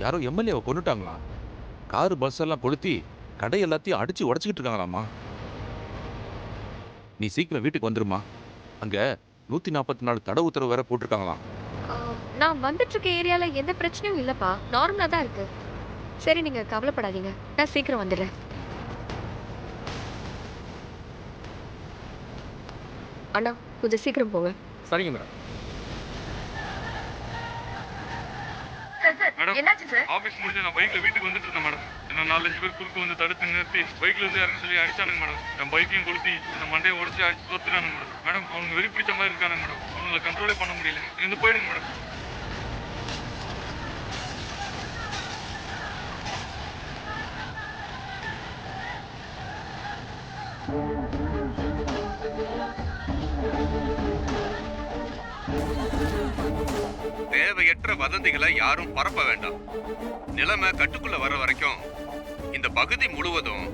யாரோ எம்எல்ஏவை கொன்னுட்டாங்களா? Car bus எல்லாம் கொளுத்தி கடை எல்லாத்தையும் அடிச்சு உடைச்சிக்கிட்டு இருக்காங்களாமா. நீ சீக்கிரம் வீட்டுக்கு வந்துருமா. அங்க 144 தடை உத்தரவு வேற போட்டிருக்காங்களாம். ஆ, நான் வந்துட்டு இருக்க ஏரியால எந்த பிரச்சனையும் இல்லப்பா. நார்மலா தான் இருக்கு. சரி, நீங்க கவலைப்படாதீங்க. நான் சீக்கிரம் வந்துடுறேன். அண்ணா, கொஞ்சம் சீக்கிரம் போங்க. சரிங்க மேடம். மேடம், என்னாச்சு சார்? ஆபீஸ் முடிஞ்சு நான் பைக்ல வீட்டுக்கு வந்துட்டு இருக்கேன் மேடம். என்ன 4-5 பேர் குறுக்க வந்து தடுத்து நிறுத்தி பைக்ல இருந்து இறங்க சொல்லி அடிச்சானுங்க மேடம். என் பைக்கையும் கொளுத்தி இந்த மண்டையை உடச்சி அடிச்சு தோத்துறானுங்க மேடம். மேடம், அவங்க வெறி பிடிச்ச மாதிரி இருக்கானுங்க மேடம். அவங்களை கண்ட்ரோலே பண்ண முடியல. இருந்து போயிடுங்க மேடம். தேவையற்ற வதந்திகளை யாரும் பரப்ப வேண்டாம். நிலைமை கட்டுக்குள்ள வர வரைக்கும் இந்த பகுதி முழுவதும்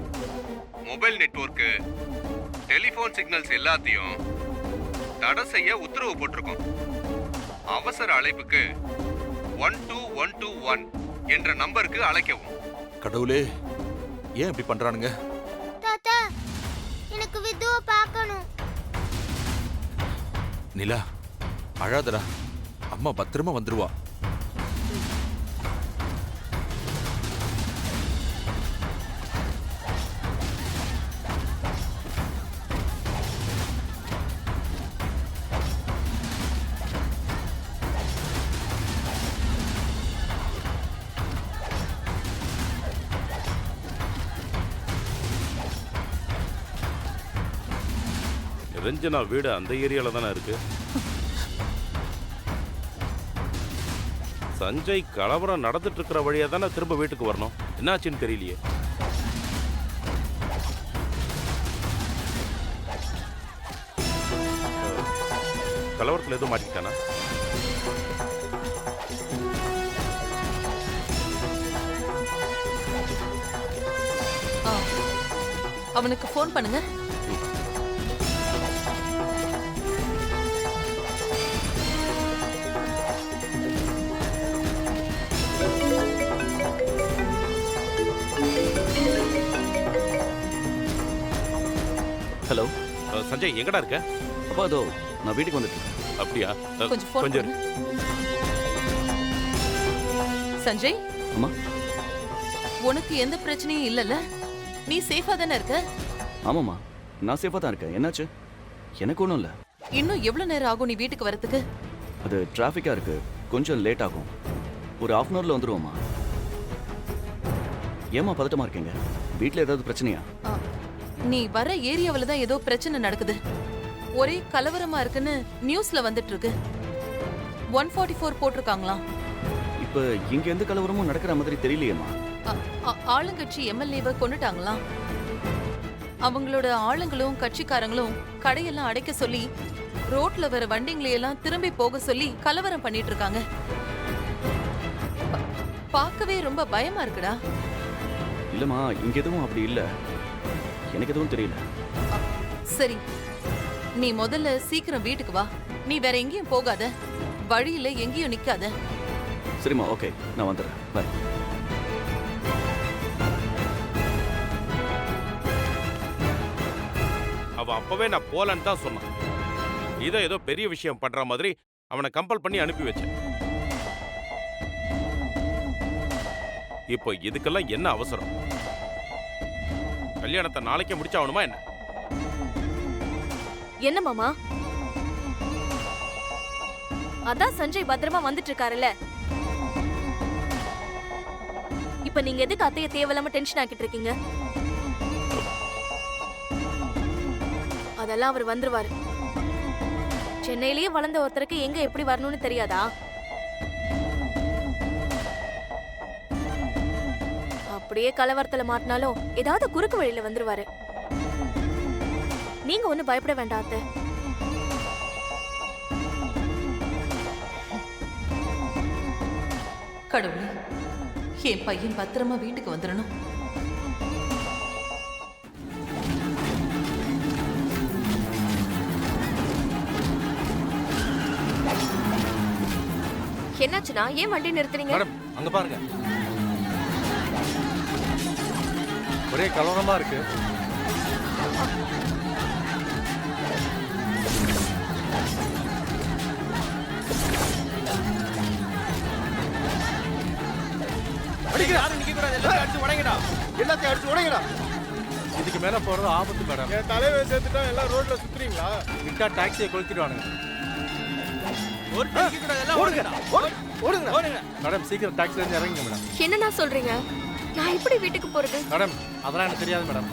மொபைல் நெட்வொர்க்கு, டெலிபோன் சிக்னல்ஸ் எல்லாத்தையும் தடை செய்ய உத்தரவு போட்டிருக்கோம். அவசர அழைப்புக்கு 12121 என்ற நம்பருக்கு அழைக்கவும். கடவுளே, ஏன் இப்படி பண்றானுங்க? தாத்தா, எனக்கு விதுவை பார்க்கணும். நிலா, அழாதடா. அம்மா பத்திரமா வந்துருவா. ரஞ்சனா வீடு அந்த ஏரியால தானே இருக்கு. சஞ்சய் கலவரம் நடந்துட்டு இருக்கிற வழியா தானே திரும்ப வீட்டுக்கு வரணும். என்னாச்சுன்னு தெரியலையே. கலவரத்தில் எதுவும் மாட்டிக்கிட்டானா? அவனுக்கு ஃபோன் பண்ணுங்க. ஹலோ சஞ்சய், எங்கடா இருக்க? அப்பா, அதோ நான் வீட்டுக்கு வந்துட்டேன். அப்படியா? கொஞ்சம் ஃபோன் கொஞ்சம் பண்ணு. சஞ்சய், அம்மா. உனக்கு எந்த பிரச்சனையும் இல்லல்ல? நீ சேஃபா தானே இருக்க? ஆமாம்மா, நான் சேஃபாக தான் இருக்கேன். என்னாச்சு? எனக்கு ஒன்றும் இல்லை. இன்னும் எவ்வளவு நேரம் ஆகும் நீ வீட்டுக்கு வரதுக்கு? அது டிராஃபிக்காக இருக்கு, கொஞ்சம் லேட் ஆகும். ஒரு ½ அன் ஹவரில் வந்துருவோம்மா. ஏம்மா பதட்டமா இருக்கீங்க? வீட்டில் ஏதாவது பிரச்சனையா? ஆ, நீ வர ஏரியாவில் தான் ஏதோ பிரச்சனை நடக்குது. ஒரே கலவரமா இருக்குன்னு நியூஸ்ல வந்துட்டு இருக்கு. 144 போட்டிருக்காங்களாம். இப்போ இங்கே எந்த கலவரமும் நடக்கிற மாதிரி தெரியலையேம்மா. ஆளுங்கட்சி எம்எல்ஏவை கொன்னுட்டாங்களாம். அவங்களோட ஆளுங்களும் கட்சிக்காரங்களும் கடையெல்லாம் அடைக்க சொல்லி ரோட்ல வர வண்டிங்களையெல்லாம் திரும்பி போக சொல்லி கலவரம் பண்ணிட்டு இருக்காங்க. பார்க்கவே ரொம்ப பயமா இருக்குடா. இல்லைம்மா, இங்கே எதுவும் அப்படி இல்லை. எனக்கு எதுவும் தெரியல. சரி, நீ முதல்ல சீக்கிரம் வீட்டுக்கு வா. நீ வேற எங்கேயும் போகாத, வழியில எங்கேயும் நிக்காத. சரிம்மா, ஓகே, நான் வந்துடுறேன். பாய். அவன் அப்பவே நான் போலன்னு தான் சொன்னான். இதை ஏதோ பெரிய விஷயம் பண்ற மாதிரி அவனை கம்பல் பண்ணி அனுப்பி வச்சேன். இப்போ இதுக்கெல்லாம் என்ன அவசரம்? கல்யாணத்தை நாளைக்கே முடிச்சாகணுமா என்ன? என்ன மாமா? அதான் சஞ்சய் பத்திரமா வந்துட்டு இருக்காருல்ல. இப்ப நீங்க எதுக்கு அத்தைய தேவையில்லாம டென்ஷன் ஆக்கிட்டு இருக்கீங்க? அதெல்லாம் அவர் வந்துருவாரு. சென்னையிலேயே வளர்ந்த ஒருத்தருக்கு எங்க எப்படி வரணும்னு தெரியாதா? அப்படியே கலவரத்துல மாட்டினாலும் ஏதாவது குறுக்கு வழியில வந்துருவாரு. நீங்க ஒண்ணு பயப்பட வேண்டாம் அத்தை. கடவுளே, என் பையன் பத்திரமா வீட்டுக்கு வந்துடணும். என்னாச்சுன்னா ஏன் வண்டி நிறுத்துறீங்க? மேடம், அங்க பாருங்க. ஒரே கலவரமா இருக்கு. எல்லாத்தையும் அடிச்சு உடைங்கடா. இதுக்கு மேல போறது ஆபத்து மேடம். என் தலைவர் சேர்த்துட்டா எல்லாம் ரோட்ல சுத்துறீங்களா? விட்டா டாக்ஸியை கொளுத்திடுவானுங்க. ஓடுங்க. மேடம் சீக்கிரம் டாக்ஸில இருந்து இறங்குங்க மேடம். என்னண்ணா சொல்றீங்க? நான் எப்படி வீட்டுக்கு போறது? மேடம் அதெல்லாம் எனக்கு தெரியாது மேடம்.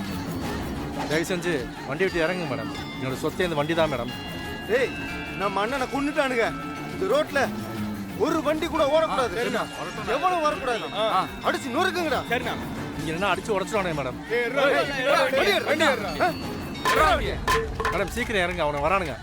தயவு செஞ்சு வண்டி விட்டு இறங்குங்க மேடம். என்னோட சொத்து இந்த வண்டி தான் மேடம். ஏய், நம்ம அண்ணனை கொன்னுட்டானுங்க. இந்த ரோட்ல ஒரு வண்டி கூட ஓடக்கூடாது. சரிண்ணா. எவ்வளவு வரக்கூடாது. அடிச்சு நொறுக்குங்கடா. சரிண்ணா. இங்க என்ன அடிச்சு உடைச்சிடுவானுங்க மேடம். மேடம் சீக்கிரம் இறங்க, அவனை வரானுங்க.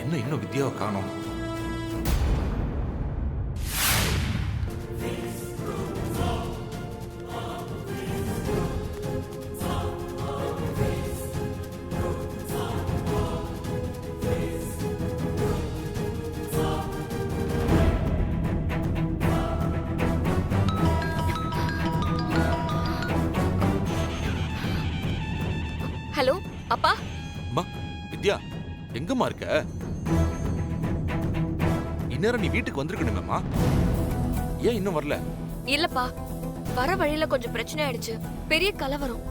என்ன இன்னும் வித்யாவை காணோம்? ஹலோ அப்பா. அம்மா வித்யா எங்கம்மா இருக்க? இந்நேரம் நீ வீட்டுக்கு வந்திருக்கணுமேம்மா. ஏன் இன்னும் வரல? இல்லப்பா, வர வழியில கொஞ்சம் பிரச்சனை ஆயிடுச்சு. பெரிய கலவரம்.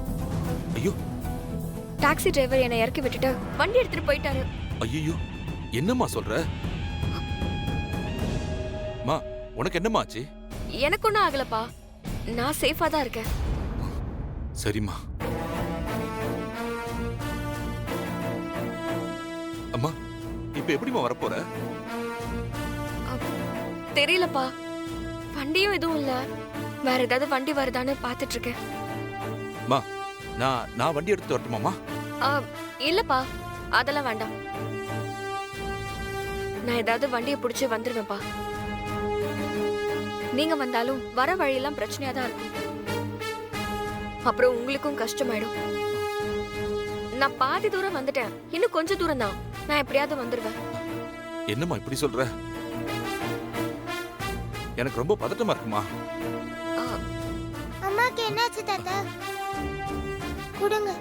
ஐயோ, டாக்ஸி டிரைவர் என்னை இறக்கி விட்டுட்டு வண்டி எடுத்துட்டு போயிட்டாரு. ஐயோ, என்னம்மா சொல்ற? மா, உனக்கு என்னம்மா ஆச்சு? எனக்கு ஒன்றும் ஆகலப்பா, நான் சேஃபா தான் இருக்கேன். சரிம்மா. அம்மா, இப்ப எப்படிம்மா வரப்போற? தெரியலப்பா, வண்டியும் எதுவும் இல்ல. வேற ஏதாவது வண்டி வருதான்னு பாத்துட்டு இருக்கேன். மா, நான் வண்டி எடுத்து வரட்டுமாமா? இல்லப்பா, அதெல்லாம் வேண்டாம். நான் ஏதாவது வண்டியை பிடிச்சி வந்துருவேன்ப்பா. நீங்க வந்தாலும் வர வழியெல்லாம் பிரச்சனையா தான் இருக்கும். அப்புறம் உங்களுக்கும் கஷ்டமாயிடும். நான் பாதி தூரம் வந்துட்டேன், இன்னும் கொஞ்சம் தூரம் தான். நான் எப்படியாவது வந்துருவேன். என்னம்மா இப்படி சொல்ற? எனக்கு ரொம்ப பதட்டமா இருக்குமா. அம்மாக்கு என்னாச்சு தாத்தா? கொடுங்க.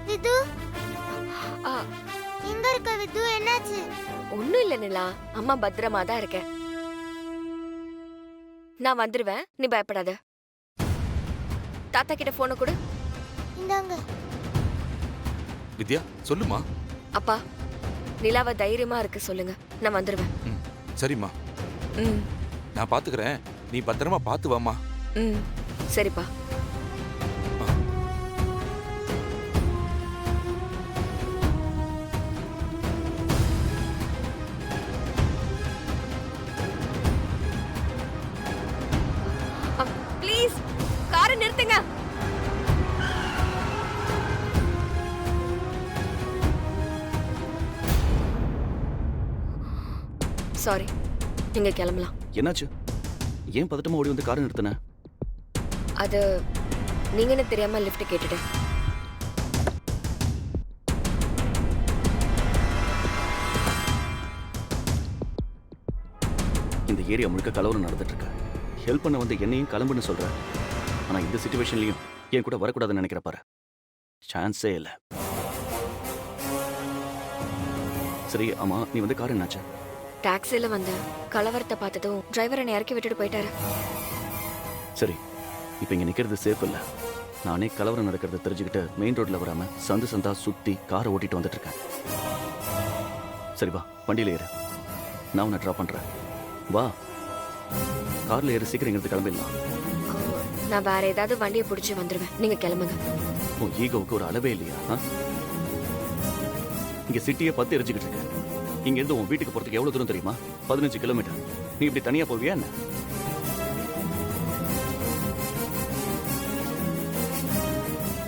விது எங்க இருக்க? விது என்னாச்சு? ஒண்ணும் இல்ல நிலா, அம்மா பத்திரமா தான் இருக்கேன். நான் வந்துருவேன், நீ பயப்படாத. தாத்தா கிட்ட போன கொடு. இந்தாங்க. வித்யா சொல்லுமா. அப்பா, நிலாவை தைரியமா இருக்கு சொல்லுங்க, நான் வந்துருவேன். சரிம்மா, ம் நான் பாத்துக்கிறேன். நீ பத்திரமா பாத்து வாமா. ம் சரிப்பா. ப்ளீஸ் காரை நிறுத்துங்க. சாரி, நீங்க கிளம்பலாம். என்னாச்சு? ஏன் பதட்டமா ஓடி வந்து காரை நிறுத்தின? அது நீங்கன்னு தெரியாம லிஃப்ட் கேட்டுட்டேன். இந்த ஏரியா முழுக்க கலவரம் நடந்துட்டு இருக்கு. ஹெல்ப் பண்ண வந்து என்னையும் கிளம்புன்னு சொல்ற. ஆனா இந்த சிச்சுவேஷன்லயும் என் கூட வரக்கூடாதுன்னு நினைக்கிற பாரு. சான்ஸே இல்லை. சரி, ஆமா, நீ வந்து கார் என்னாச்சு? டாக்ஸில வந்த கலவரத்தை பார்த்ததும் டிரைவர் என்னை இறக்கி விட்டுட்டு போயிட்டாரு. சரி, இப்போ இங்க நிக்கிறது சேஃப் இல்ல. நானே கலவரம் நடக்கிறத தெரிஞ்சுக்கிட்டு மெயின் ரோட்ல வராம சந்து சந்தா சுத்தி காரை ஓட்டிட்டு வந்துட்டு இருக்கேன். சரி வா, வண்டியில ஏறு. நான் உன்னை ட்ராப் பண்றேன். வா, கார்ல ஏறு, சீக்கிரம் இங்கிருந்து கிளம்பிடலாம். நான் வேற ஏதாவது வண்டியை பிடிச்சி வந்துருவேன். நீங்க கிளம்புங்க. உன் ஈகோவுக்கு ஒரு அளவே இல்லையா? இங்க சிட்டியே 10 எரிஞ்சுக்கிட்டு இருக்கு. இங்க இருந்து உன் வீட்டுக்கு போறதுக்கு எவ்வளவு தூரம் தெரியுமா? 15 கிலோமீட்டர். நீ இப்படி தனியா போவியா என்ன?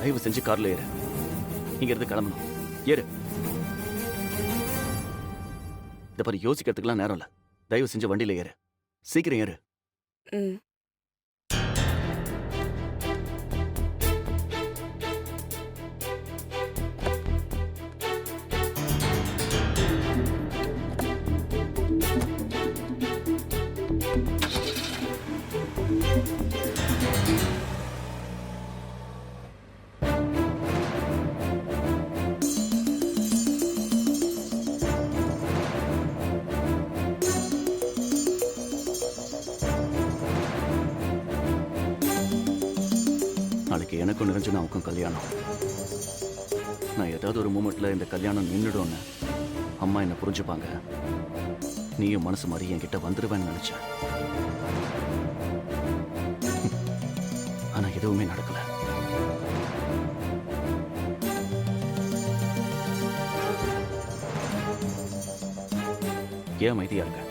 தயவு செஞ்சு கார்ல ஏறு. இங்க இருந்து கிளம்பணும். ஏறு. இத பாரு, யோசிக்கிறதுக்குலாம் நேரம் இல்ல. தயவு செஞ்சு வண்டியில ஏறு. சீக்கிரம் ஏறு. ம். நாளைக்கு எனக்கும் நிரஞ்சனாவுக்கும் கல்யாணம். நான் ஏதாவது ஒரு மூமெண்ட்ல இந்த கல்யாணம் நின்றுடும்னு அம்மா என்ன புரிஞ்சுப்பாங்க. நீயும் மனசு மாதிரி என்கிட்ட வந்துடுவேன்னு நினைச்சேன். ஆனா எதுவுமே நடக்கல. ஏன் அமைதியா இருக்க?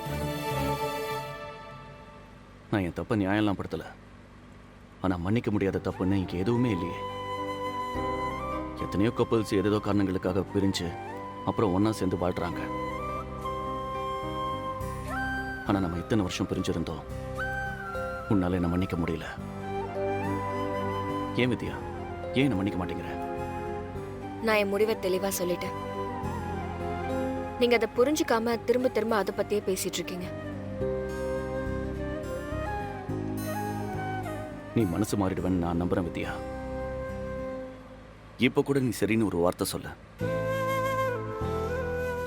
நான் என் தப்ப நியாயம்லாம் படுத்தல. ஆனா மன்னிக்க முடியாத தப்புன்னு இங்க எதுவுமே இல்லையே. எத்தனையோ கப்பல்ஸ் ஏதேதோ காரணங்களுக்காக பிரிஞ்சு அப்புறம் ஒன்னா சேர்ந்து வாழ்றாங்க. ஆனா நம்ம இத்தனை வருஷம் பிரிஞ்சிருந்தோம். உன்னால என்ன மன்னிக்க முடியல. ஏன் வித்யா, ஏன் என்ன மன்னிக்க மாட்டேங்கிற? நான் என் முடிவை தெளிவா சொல்லிட்டேன். நீங்க அதை புரிஞ்சுக்காம திரும்ப திரும்ப அதை பத்தியே பேசிட்டு இருக்கீங்க. நீ மனசு மாறிடுவேன்னு நான் நம்புறேன் வித்யா. இப்ப கூட நீ சரின்னு ஒரு வார்த்தை சொல்ல.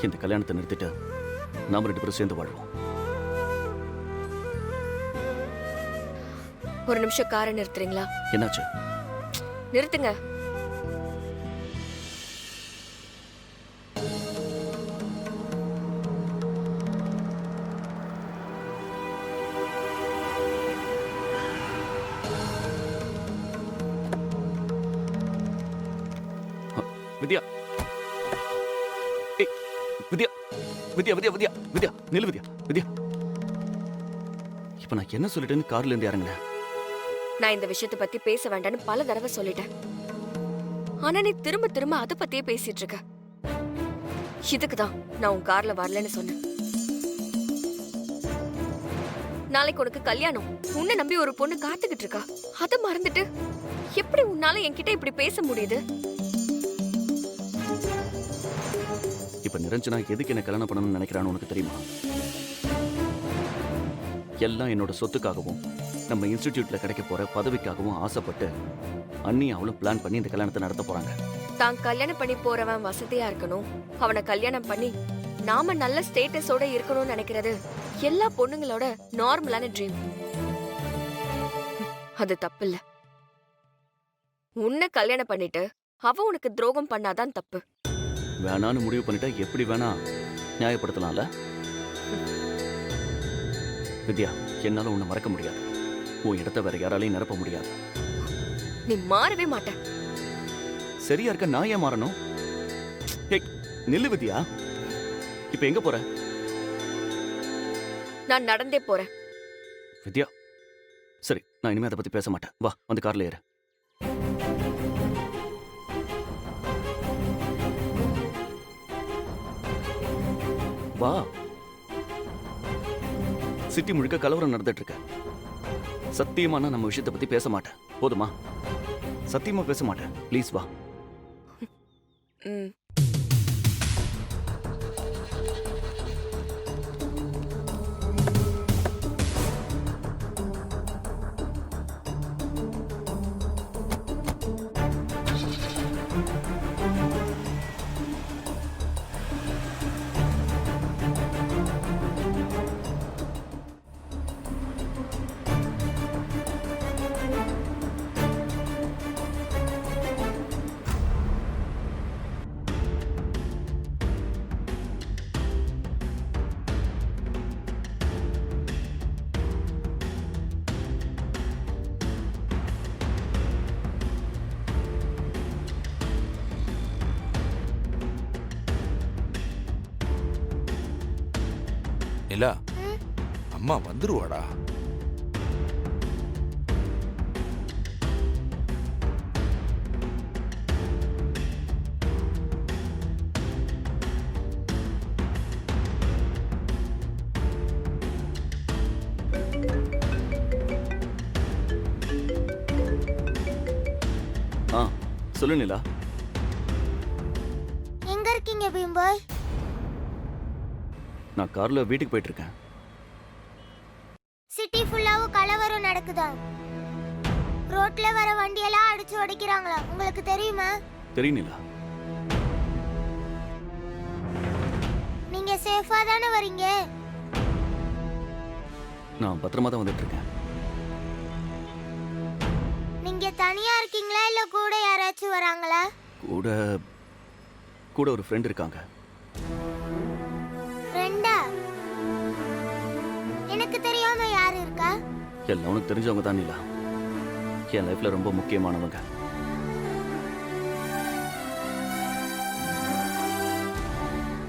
இந்த கல்யாணத்தை நிறுத்திட்டு நாம 2 பேரும் சேர்ந்து வாழ்வோம். ஒரு நிமிஷம் காரை நிறுத்துறீங்களா? என்னாச்சு? நிறுத்துங்க. வித்யா, ஏய் வித்யா, வித்யா வித்யா வித்யா வித்யா நில்லு வித்யா. வித்யா, இப்ப நான் என்ன சொல்லிட்டேன்னு கார்ல இருந்து இறங்கினேன். நான் இந்த விஷயத்தை பத்தி பேச வேண்டாம்னு பல தடவை சொல்லிட்டேன். ஆனா நீ திரும்ப திரும்ப அதை பத்தியே பேசிட்டு இருக்க. இதுக்குதான் நான் உன் கார்ல வரலன்னு சொன்னேன். நாளைக்கு உனக்கு கல்யாணம். உன்னை நம்பி ஒரு பொண்ணு காத்துக்கிட்டு இருக்கா. அதை மறந்துட்டு எப்படி உன்னால என்கிட்ட இப்படி பேச முடியுது? இப்ப நிரஞ்சனா எதுக்கு என்ன கல்யாணம் பண்ணணும்னு நினைக்கிறான்னு உனக்கு தெரியுமா? எல்லாம் என்னோட சொத்துக்காகவும் நம்ம இன்ஸ்டிடியூட்ல கிடைக்க போற பதவிக்காகவும் ஆசைப்பட்டு அண்ணி அவளும் பிளான் பண்ணி இந்த கல்யாணத்தை நடத்த போறாங்க. தான் கல்யாணம் பண்ணி போறவன் வசதியா இருக்கணும், அவனை கல்யாணம் பண்ணி நாம நல்ல ஸ்டேட்டஸோட இருக்கணும்னு நினைக்கிறது எல்லா பொண்ணுங்களோட நார்மலான ட்ரீம். அது தப்பு இல்ல. உன்னை கல்யாணம் பண்ணிட்டு அவ உனக்கு துரோகம் பண்ணாதான் தப்பு. வேணான்னு முடிவு பண்ணிட்டா எப்படி வேணா நியாயப்படுத்தலாம்ல? வித்யா, என்னால உன்னை மறக்க முடியாது. உன் இடத்த வேற யாராலையும் நிரப்ப முடியாது. நீ மாறவே மாட்ட. சரியா இருக்க, நான் ஏன் மாறணும்? ஏய் நில்லு வித்யா. இப்ப எங்க போற? நான் நடந்தே போறேன். வித்யா, சரி, நான் இனிமே அதை பத்தி பேச மாட்டேன். வா, வந்து கார்ல ஏறு. வா. சிட்டி முழுக்க கலவரம் நடந்துட்டு இருக்கு. சத்தியமா நான் நம்ம விஷயத்தை பத்தி பேச மாட்டேன். போதுமா? சத்தியமா பேச மாட்டேன். ப்ளீஸ் வா. ம். நிலா ம்? அம்மா வந்துருவாடா. ஆ சொல்லு நிலா. எங்க இருக்கீங்க பீம்பாய்? நான் கார்ல வீட்டுக்கு போயிட்டு இருக்கேன். சிட்டி ஃபுல்லாவும் கலவரம் நடக்குதா? ரோட்ல வர வண்டியெல்லாம் அடிச்சு உடைக்கிறாங்களா? உங்களுக்கு தெரியுமா? தெரியும் நிலா. நீங்க சேஃபா தானே வரீங்க? நான் பத்திரமா தான் வந்துட்டு இருக்கேன். நீங்க தனியா இருக்கீங்களா இல்ல கூட யாராச்சும் வராங்களா? கூட கூட ஒரு ஃப்ரெண்ட் இருக்காங்க. ஃப்ரெண்டா? எனக்கு தெரியாம யாரு இருக்கா? எல்லாம் உனக்கு தெரிஞ்சவங்க தான் நிலா. என் லைஃப்ல ரொம்ப முக்கியமானவங்க.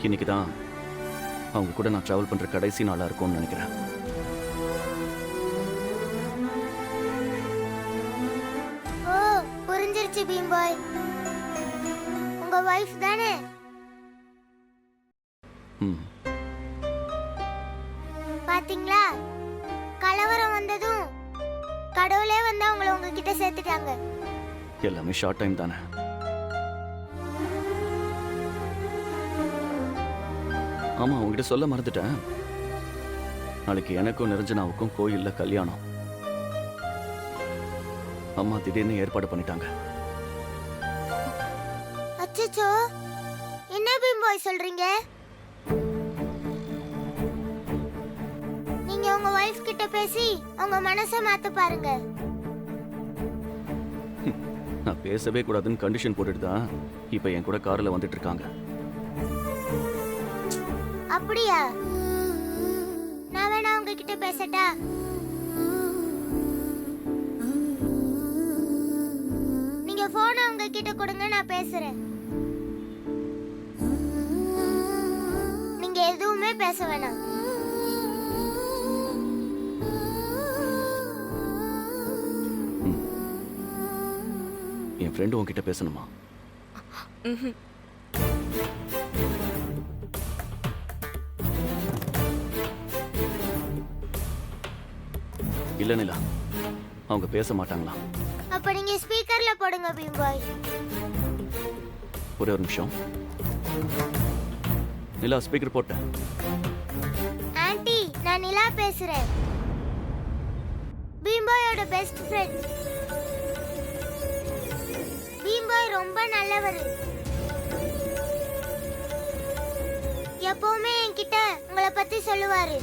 இன்னைக்கு தான் அவங்க கூட நான் டிராவல் பண்ற கடைசி நாளா இருக்கும்னு நினைக்கிறேன். ஓ, புரிஞ்சிருச்சு பீம்பாய். உங்க வைஃப் தானே? ம். பாத்தீங்களா? கலவரம் வந்ததும் கடவுளே வந்து அவங்கள உங்ககிட்ட சேர்த்துட்டாங்க. எல்லாமே ஷார்ட் டைம் தானே. ஆமா, உங்ககிட்ட சொல்ல மறந்துட்டேன். நாளைக்கு எனக்கும் நிரஞ்சனாவுக்கும் கோயில்ல கல்யாணம். அம்மா திடீர்னு ஏற்பாடு பண்ணிட்டாங்க. அச்சச்சோ, என்ன பீம்பாய் சொல்றீங்க? நீங்க உங்க வைஃப் கிட்ட பேசி உங்க மனசை மாத்த பாருங்க. நான் பேசவே கூடாதுன்னு கண்டிஷன் போட்டுட்டு தான் இப்போ என் கூட கார்ல வந்துட்டு இருக்காங்க. அப்படியா? நான் வேணா உங்ககிட்ட பேசட்டா? நீங்க போனை உங்ககிட்ட கொடுங்க, நான் பேசுறேன். நீங்க எதுவுமே பேச வேணாம். என் ஃப்ரெண்டு உன்கிட்ட பேசணுமா? ம்ஹும். இல்ல நிலா, அவங்க பேச மாட்டாங்களா? அப்ப நீங்க ஸ்பீக்கர்ல போடுங்க பீம்பாய். ஒரே ஒரு நிமிஷம். நிலா, ஸ்பீக்கர் போட்டேன். ஆன்ட்டி, நான் நிலா பேசுறேன். பீம்பாயோட பெஸ்ட் ஃப்ரெண்ட். பீம்பாய் ரொம்ப நல்லவர். எப்பவுமே என்கிட்ட உங்களை பத்தி சொல்லுவாரு.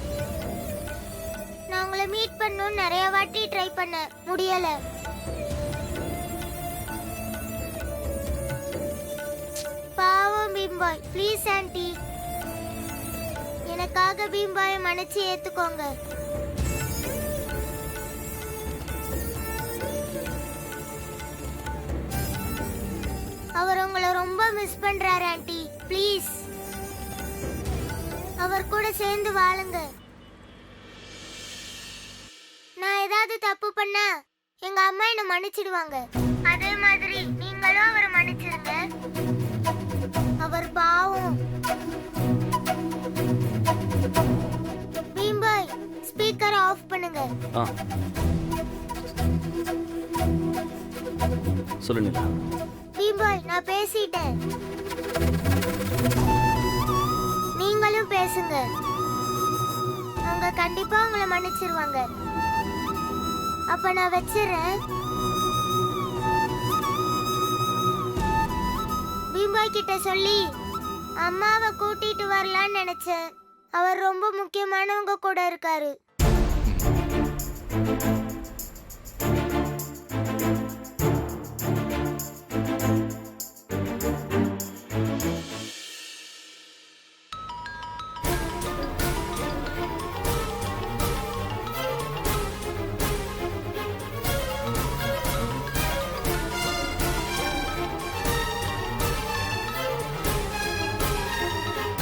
நான் உங்களை மீட் பண்ணணும்னு நிறைய வாட்டி ட்ரை பண்ண முடியல. பாவம் பீம்பாய். ப்ளீஸ் ஆன்ட்டி, எனக்காக பீம்பாயை மன்னிச்சு ஏத்துக்கோங்க. அவர் உங்களை ரொம்ப மிஸ் பண்றாரு ஆன்ட்டி. ப்ளீஸ் அவர் கூட சேர்ந்து வாழுங்க. நான் ஏதாவது தப்பு பண்ணா எங்க அம்மா என்ன மன்னிச்சிடுவாங்க. அதே மாதிரி நீங்களும் அவரை மன்னிச்சிருங்க. அவர் பாவம். பீம்பாய், ஸ்பீக்கர் ஆஃப் பண்ணுங்க. ஆ, சொல்லு நிலா. பீம்பாய், நான் பேசிட்டேன். நீங்களும் பேசுங்க. அவங்க கண்டிப்பா உங்களை மன்னிச்சிருவாங்க. அப்ப நான் வச்சிடுறேன். பீம்பாய் கிட்ட சொல்லி அம்மாவை கூட்டிட்டு வரலான்னு நினைச்சேன். அவர் ரொம்ப முக்கியமானவங்க கூட இருக்காரு.